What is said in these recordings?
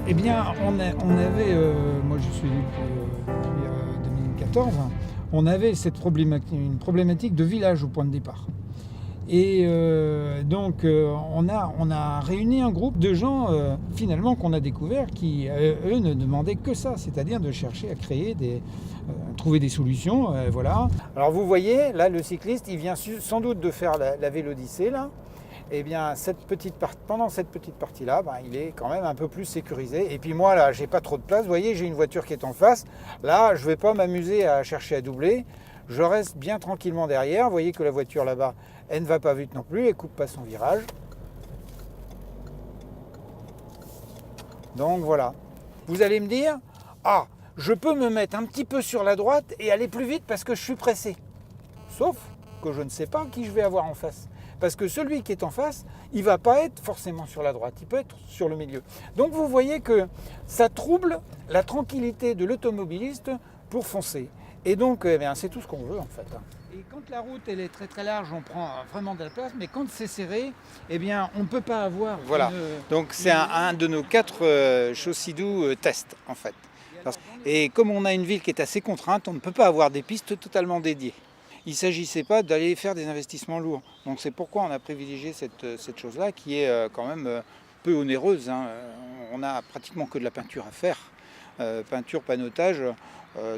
Eh bien, on avait, moi je suis depuis 2014, on avait une problématique de village au point de départ. Et donc on a réuni un groupe de gens finalement qu'on a découvert qui, eux, ne demandaient que ça, c'est-à-dire de chercher à créer trouver des solutions, voilà. Alors vous voyez, là le cycliste, il vient sans doute de faire la Vélodyssée là. Eh bien, pendant cette petite partie-là, il est quand même un peu plus sécurisé. Et puis moi, là, j'ai pas trop de place. Vous voyez, j'ai une voiture qui est en face. Là, je ne vais pas m'amuser à chercher à doubler. Je reste bien tranquillement derrière. Vous voyez que la voiture là-bas, elle ne va pas vite non plus. Elle coupe pas son virage. Donc voilà. Vous allez me dire, ah, je peux me mettre un petit peu sur la droite et aller plus vite parce que je suis pressé. Sauf que je ne sais pas qui je vais avoir en face. Parce que celui qui est en face, il ne va pas être forcément sur la droite, il peut être sur le milieu. Donc vous voyez que ça trouble la tranquillité de l'automobiliste pour foncer. Et donc c'est tout ce qu'on veut en fait. Et quand la route elle est très très large, on prend vraiment de la place, mais quand c'est serré, on ne peut pas avoir. Voilà. Donc c'est un de nos 4 Chaussidou tests en fait. Et comme on a une ville qui est assez contrainte, on ne peut pas avoir des pistes totalement dédiées. Il ne s'agissait pas d'aller faire des investissements lourds. Donc c'est pourquoi on a privilégié cette chose-là qui est quand même peu onéreuse. On n'a pratiquement que de la peinture à faire. Peinture, panotage,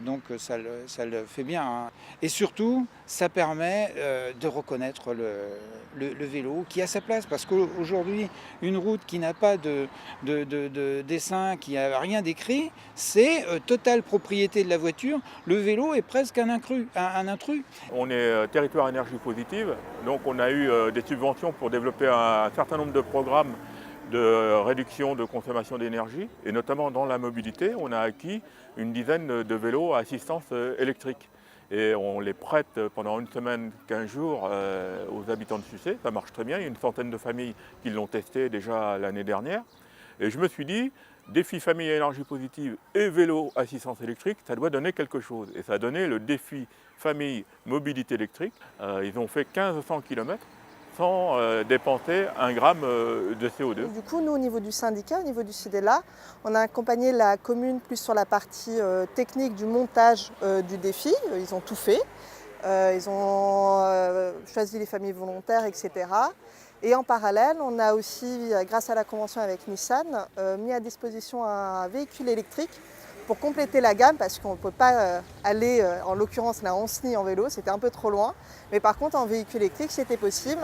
donc ça le fait bien. Et surtout, ça permet de reconnaître le vélo qui a sa place. Parce qu'aujourd'hui, une route qui n'a pas de dessin, qui n'a rien d'écrit, c'est totale propriété de la voiture. Le vélo est presque un intrus. On est territoire énergie positive, donc on a eu des subventions pour développer un certain nombre de programmes de réduction de consommation d'énergie, et notamment dans la mobilité, on a acquis une dizaine de vélos à assistance électrique. Et on les prête pendant une semaine, 15 jours aux habitants de Sucé. Ça marche très bien, il y a une centaine de familles qui l'ont testé déjà l'année dernière. Et je me suis dit, défi famille à énergie positive et vélo assistance électrique, ça doit donner quelque chose. Et ça a donné le défi famille mobilité électrique. Ils ont fait 1500 km sans dépenser 1 gramme de CO2. Du coup, nous, au niveau du syndicat, au niveau du CIDELA, on a accompagné la commune plus sur la partie technique du montage du défi. Ils ont tout fait. Ils ont choisi les familles volontaires, etc. Et en parallèle, on a aussi, grâce à la convention avec Nissan, mis à disposition un véhicule électrique pour compléter la gamme, parce qu'on ne peut pas aller, en l'occurrence la Anceny en vélo, c'était un peu trop loin. Mais par contre, en véhicule électrique, c'était possible.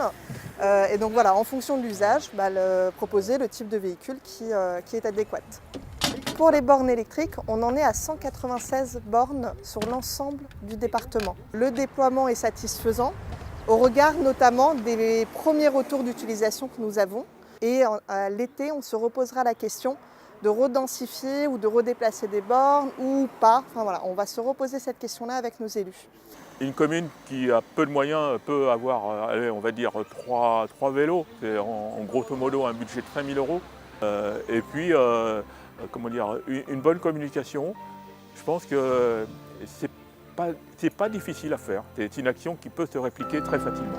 Et donc voilà, en fonction de l'usage, proposer le type de véhicule qui est adéquat. Pour les bornes électriques, on en est à 196 bornes sur l'ensemble du département. Le déploiement est satisfaisant, au regard notamment des premiers retours d'utilisation que nous avons. Et à l'été, on se reposera la question de redensifier ou de redéplacer des bornes ou pas. Enfin voilà, on va se reposer cette question-là avec nos élus. Une commune qui a peu de moyens peut avoir, on va dire, 3 vélos. C'est en grosso modo un budget de 5 000 €. Et puis, une bonne communication. Je pense que c'est pas difficile à faire. C'est une action qui peut se répliquer très facilement.